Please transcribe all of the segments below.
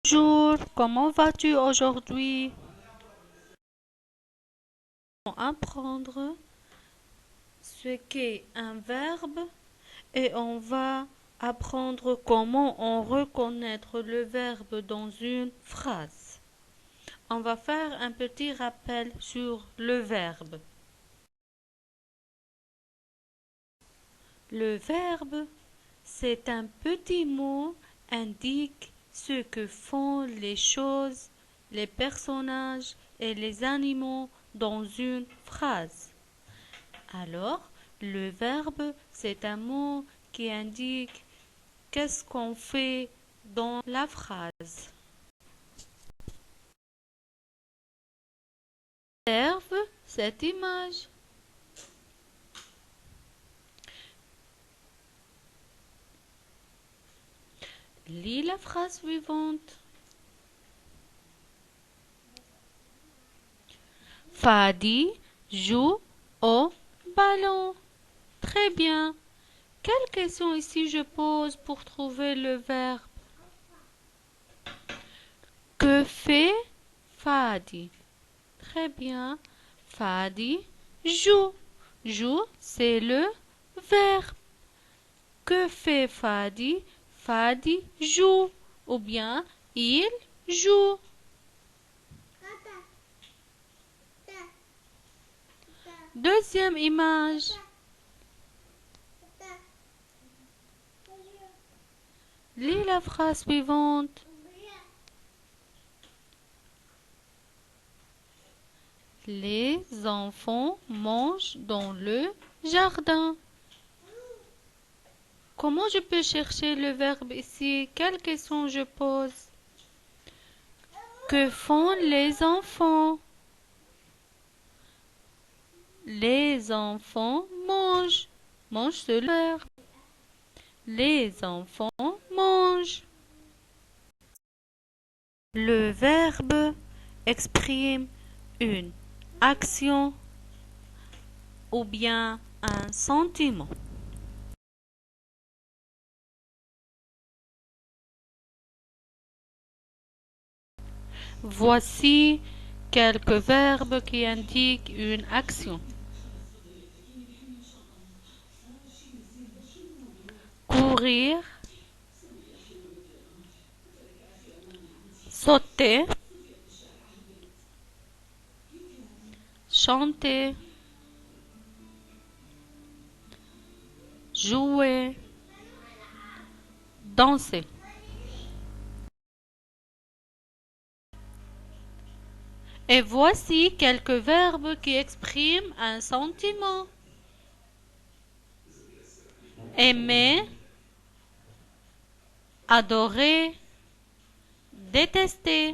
Bonjour, comment vas-tu aujourd'hui? On va apprendre ce qu'est un verbe et on va apprendre comment on reconnaître le verbe dans une phrase. On va faire un petit rappel sur le verbe. Le verbe, c'est un petit mot indique ce que font les choses, les personnages et les animaux dans une phrase. Alors, le verbe, c'est un mot qui indique qu'est-ce qu'on fait dans la phrase. Observe cette image. Lis la phrase suivante. Fadi joue au ballon. Très bien. Quelle question ici je pose pour trouver le verbe? Que fait Fadi? Très bien. Fadi joue. Joue, c'est le verbe. Que fait Fadi? Fadi joue. Ou bien, il joue. Deuxième image. Lis la phrase suivante. Les enfants mangent dans le jardin. Comment je peux chercher le verbe ici? Quelle question je pose? Que font les enfants? Les enfants mangent. Mange, c'est le verbe. Les enfants mangent. Le verbe exprime une action ou bien un sentiment. Voici quelques verbes qui indiquent une action. Courir, sauter, chanter, jouer, danser. Et voici quelques verbes qui expriment un sentiment. Aimer, adorer, détester.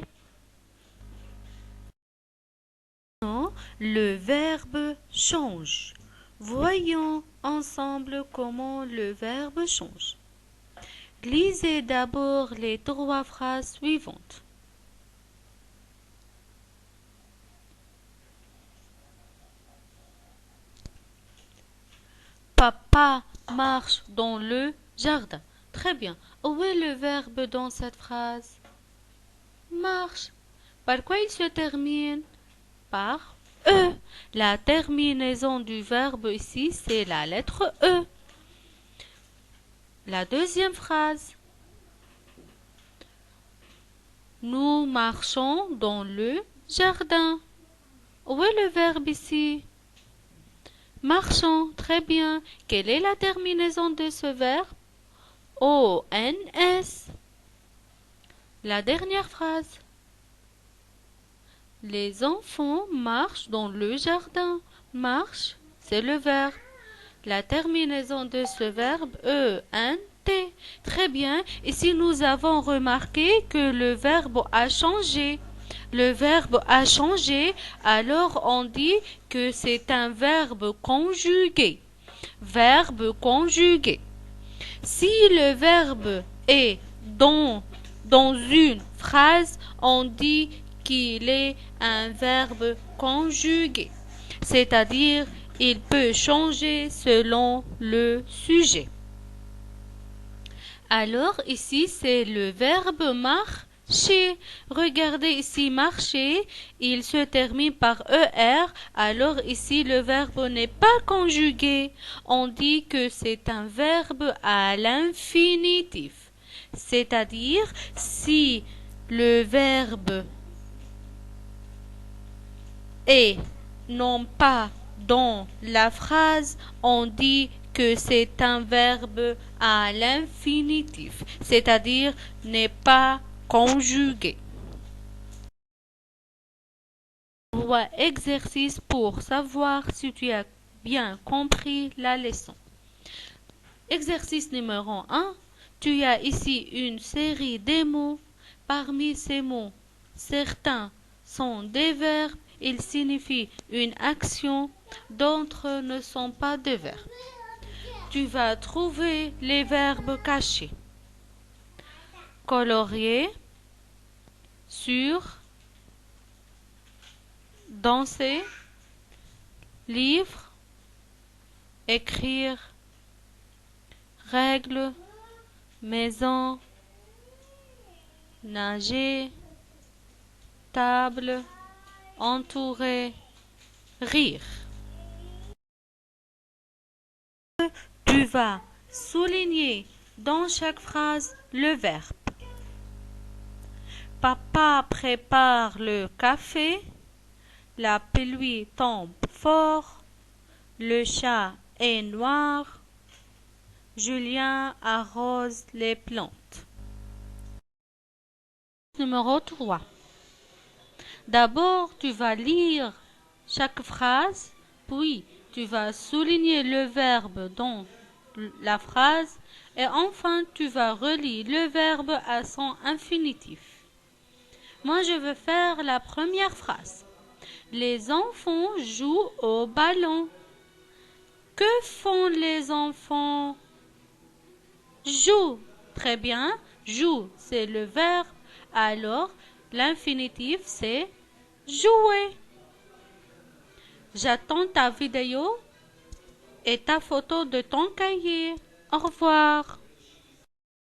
Le verbe change. Voyons ensemble comment le verbe change. Lisez d'abord les trois phrases suivantes. Papa marche dans le jardin. Très bien. Où est le verbe dans cette phrase? Marche. Par quoi il se termine? Par E. La terminaison du verbe ici, c'est la lettre E. La deuxième phrase. Nous marchons dans le jardin. Où est le verbe ici? Marchons. Très bien. Quelle est la terminaison de ce verbe? O-N-S. La dernière phrase. Les enfants marchent dans le jardin. Marche, c'est le verbe. La terminaison de ce verbe, E-N-T. Très bien. Ici, nous avons remarqué que le verbe a changé. Le verbe a changé, alors on dit que c'est un verbe conjugué. Verbe conjugué. Si le verbe est dans une phrase, on dit qu'il est un verbe conjugué, c'est-à-dire il peut changer selon le sujet. Alors ici c'est le verbe marcher. Regardez ici, marcher, il se termine par ER, alors ici le verbe n'est pas conjugué. On dit que c'est un verbe à l'infinitif. C'est-à-dire, si le verbe est non pas dans la phrase, on dit que c'est un verbe à l'infinitif, c'est-à-dire n'est pas conjugué. Exercice pour savoir si tu as bien compris la leçon. Exercice numéro 1. Tu as ici une série de mots. Parmi ces mots, certains sont des verbes. Ils signifient une action. D'autres ne sont pas des verbes. Tu vas trouver les verbes cachés. Colorier, sur, danser, livre, écrire, règle, maison, nager, table, entourer, rire. Tu vas souligner dans chaque phrase le verbe. Papa prépare le café, la pluie tombe fort, le chat est noir, Julien arrose les plantes. Numéro 3. D'abord, tu vas lire chaque phrase, puis tu vas souligner le verbe dans la phrase et enfin tu vas relire le verbe à son infinitif. Moi, je veux faire la première phrase. Les enfants jouent au ballon. Que font les enfants? Jouent. Très bien. Joue, c'est le verbe. Alors, l'infinitif, c'est jouer. J'attends ta vidéo et ta photo de ton cahier. Au revoir.